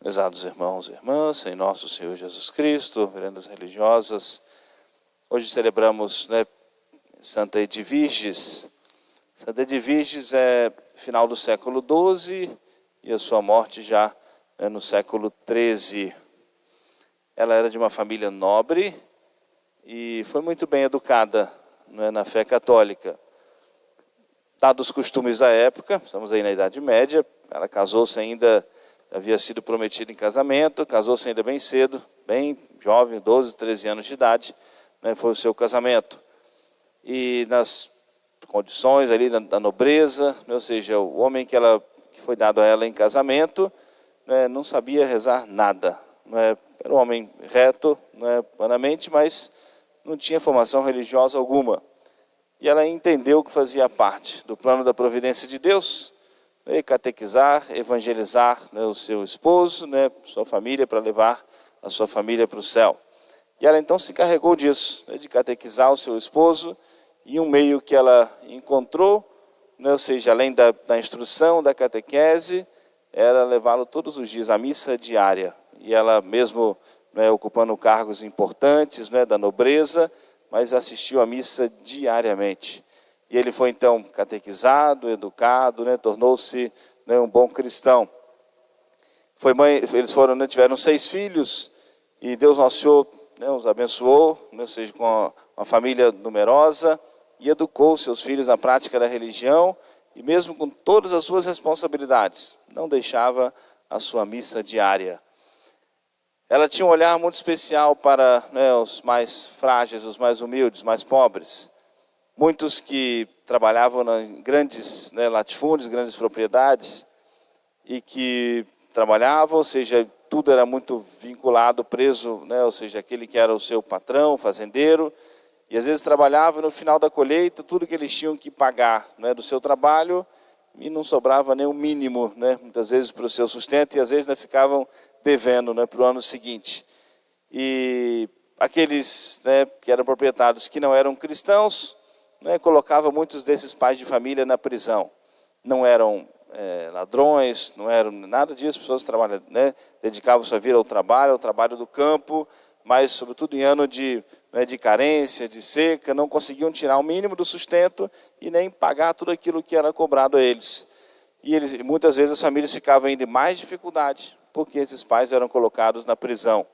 Prezados irmãos e irmãs, em nosso Senhor Jesus Cristo, veredas religiosas, hoje celebramos Santa Edviges. Santa Edviges é final do século XII e a sua morte já é no século XIII. Ela era de uma família nobre e foi muito bem educada na fé católica. Dados os costumes da época, estamos aí na Idade Média, ela casou-se ainda, havia sido prometida em casamento, casou-se ainda bem cedo, bem jovem, 12, 13 anos de idade, foi o seu casamento. E nas condições ali da nobreza, ou seja, o homem que foi dado a ela em casamento, não sabia rezar nada. Era um homem reto, humanamente, mas não tinha formação religiosa alguma. E ela entendeu que fazia parte do plano da providência de Deus, catequizar, evangelizar o seu esposo, sua família, para levar a sua família para o céu. E ela então se encarregou disso, de catequizar o seu esposo, e um meio que ela encontrou, ou seja, além da instrução, da catequese, era levá-lo todos os dias à missa diária. E ela mesmo, ocupando cargos importantes da nobreza, mas assistiu à missa diariamente. E ele foi então catequizado, educado, tornou-se um bom cristão. Eles tiveram 6 filhos, e Deus Nosso Senhor os abençoou, ou seja, com uma família numerosa, e educou seus filhos na prática da religião, e mesmo com todas as suas responsabilidades, não deixava a sua missa diária. Ela tinha um olhar muito especial para os mais frágeis, os mais humildes, os mais pobres. Muitos que trabalhavam em grandes latifúndios, grandes propriedades, e que trabalhavam, ou seja, tudo era muito vinculado, preso, ou seja, aquele que era o seu patrão, fazendeiro, e às vezes trabalhavam e no final da colheita, tudo que eles tinham que pagar do seu trabalho, e não sobrava nem o mínimo, muitas vezes para o seu sustento, e às vezes ficavam devendo para o ano seguinte. E aqueles que eram proprietários que não eram cristãos, colocavam muitos desses pais de família na prisão. Não eram ladrões, não eram nada disso, as pessoas trabalham, dedicavam sua vida ao trabalho do campo, mas sobretudo em ano de carência, de seca, não conseguiam tirar o mínimo do sustento e nem pagar tudo aquilo que era cobrado a eles. E muitas vezes as famílias ficavam ainda em mais dificuldade, porque esses pais eram colocados na prisão.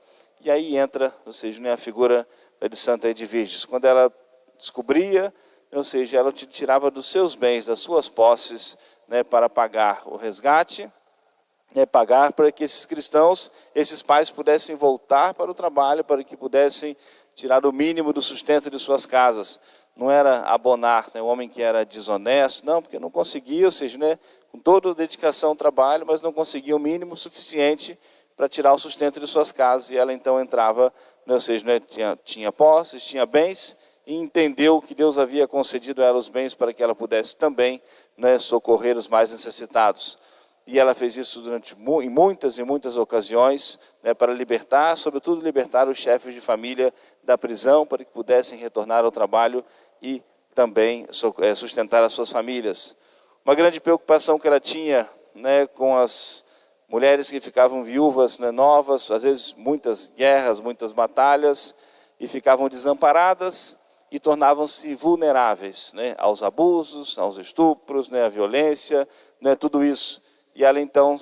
E aí entra, ou seja, a figura de Santa Edviges. Quando ela descobria, ou seja, ela tirava dos seus bens, das suas posses, para pagar o resgate, pagar para que esses cristãos, esses pais pudessem voltar para o trabalho, para que pudessem tirar o mínimo do sustento de suas casas. Não era abonar o homem que era desonesto, não, porque não conseguia, ou seja, com toda a dedicação ao trabalho, mas não conseguia o mínimo suficiente para tirar o sustento de suas casas. E ela então entrava, ou seja, tinha posses, tinha bens, e entendeu que Deus havia concedido a ela os bens para que ela pudesse também socorrer os mais necessitados. E ela fez isso em muitas e muitas ocasiões, para libertar, sobretudo libertar os chefes de família da prisão, para que pudessem retornar ao trabalho e também sustentar as suas famílias. Uma grande preocupação que ela tinha com as mulheres que ficavam viúvas, novas, às vezes muitas guerras, muitas batalhas, e ficavam desamparadas e tornavam-se vulneráveis aos abusos, aos estupros, à violência, tudo isso. E ela então,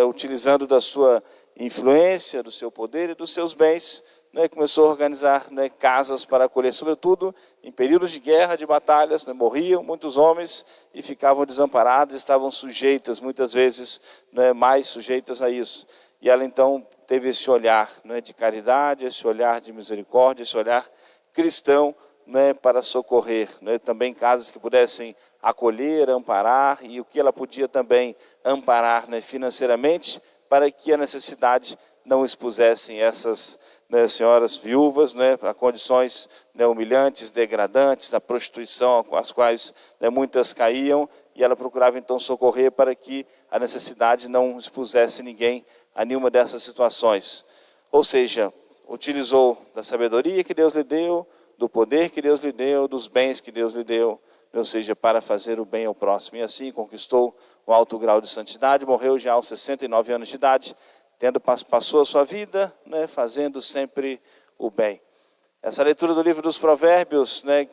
utilizando da sua influência, do seu poder e dos seus bens, começou a organizar casas para acolher, sobretudo em períodos de guerra, de batalhas, morriam muitos homens e ficavam desamparados, estavam sujeitas, muitas vezes mais sujeitas a isso. E ela então teve esse olhar de caridade, esse olhar de misericórdia, esse olhar cristão para socorrer, também casas que pudessem acolher, amparar, e o que ela podia também amparar financeiramente, para que a necessidade não expusessem essas senhoras viúvas a condições humilhantes, degradantes, a prostituição, às quais muitas caíam, e ela procurava então socorrer para que a necessidade não expusesse ninguém a nenhuma dessas situações. Ou seja, utilizou da sabedoria que Deus lhe deu, do poder que Deus lhe deu, dos bens que Deus lhe deu, ou seja, para fazer o bem ao próximo. E assim conquistou o alto grau de santidade, morreu já aos 69 anos de idade, passou a sua vida, né, fazendo sempre o bem. Essa leitura do livro dos Provérbios, né,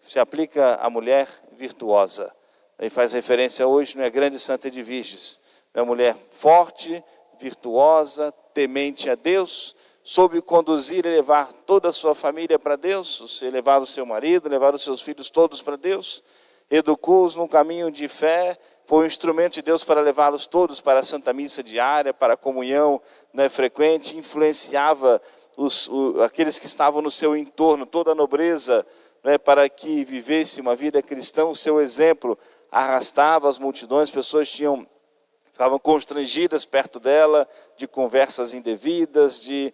se aplica à mulher virtuosa. E faz referência hoje, à grande Santa Edviges, uma mulher forte, virtuosa, temente a Deus, soube conduzir e levar toda a sua família para Deus, levar o seu marido, levar os seus filhos todos para Deus, educou-os num caminho de fé, foi um instrumento de Deus para levá-los todos para a Santa Missa diária, para a comunhão, né, frequente, influenciava aqueles que estavam no seu entorno, toda a nobreza, né, para que vivesse uma vida cristã. O seu exemplo arrastava as multidões, as pessoas estavam constrangidas perto dela, de conversas indevidas, de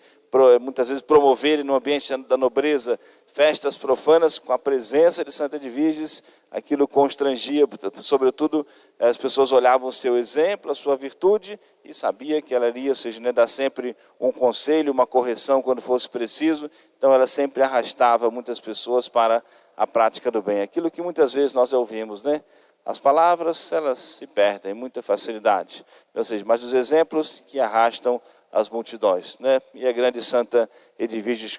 muitas vezes promoverem no ambiente da nobreza festas profanas. Com a presença de Santa Edviges, aquilo constrangia, sobretudo as pessoas olhavam o seu exemplo, a sua virtude, e sabia que ela iria, ou seja, né, dar sempre um conselho, uma correção quando fosse preciso. Então ela sempre arrastava muitas pessoas para a prática do bem. Aquilo que muitas vezes nós ouvimos, né? As palavras, elas se perdem com muita facilidade, ou seja, mas os exemplos que arrastam as multidões, né? E a grande Santa Edviges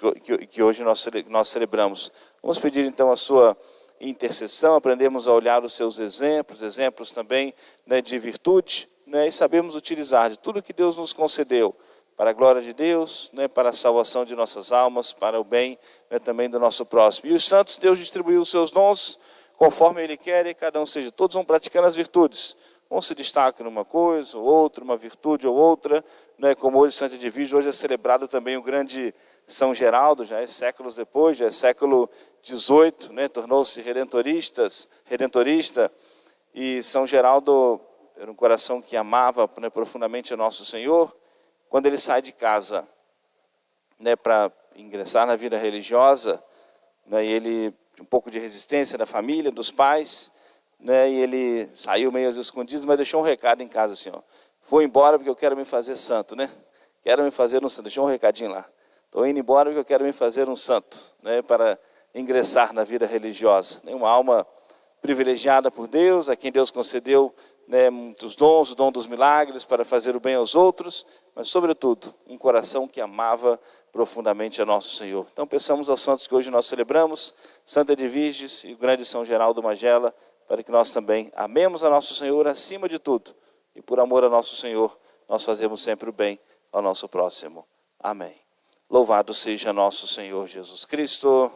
que hoje nós celebramos. Vamos pedir então a sua intercessão, aprendemos a olhar os seus exemplos também, né, de virtude, né, e sabemos utilizar de tudo que Deus nos concedeu para a glória de Deus, né, para a salvação de nossas almas, para o bem, né, também do nosso próximo. E os santos, Deus distribuiu os seus dons conforme Ele quer, e cada um seja, todos vão praticando as virtudes. Um se destaca numa coisa, ou outra, uma virtude ou outra, né? Como hoje Santa Edviges, hoje é celebrado também o grande São Geraldo, já é séculos depois, já é século XVIII, né? Tornou-se redentorista, e São Geraldo era um coração que amava, né, profundamente a Nosso Senhor. Quando ele sai de casa, né, para ingressar na vida religiosa, né, e ele um pouco de resistência da família, dos pais, né, e ele saiu meio aos escondidos, mas deixou um recado em casa assim, ó: vou embora porque eu quero me fazer santo, né? Quero me fazer um santo. Deixou um recadinho lá: estou indo embora porque eu quero me fazer um santo, né, para ingressar na vida religiosa. Uma alma privilegiada por Deus, a quem Deus concedeu, né, muitos dons, o dom dos milagres para fazer o bem aos outros, mas sobretudo um coração que amava profundamente a Nosso Senhor. Então peçamos aos santos que hoje nós celebramos, Santa Edviges e o grande São Geraldo Magela, para que nós também amemos a Nosso Senhor acima de tudo, e por amor a Nosso Senhor, nós fazemos sempre o bem ao nosso próximo. Amém. Louvado seja nosso Senhor Jesus Cristo.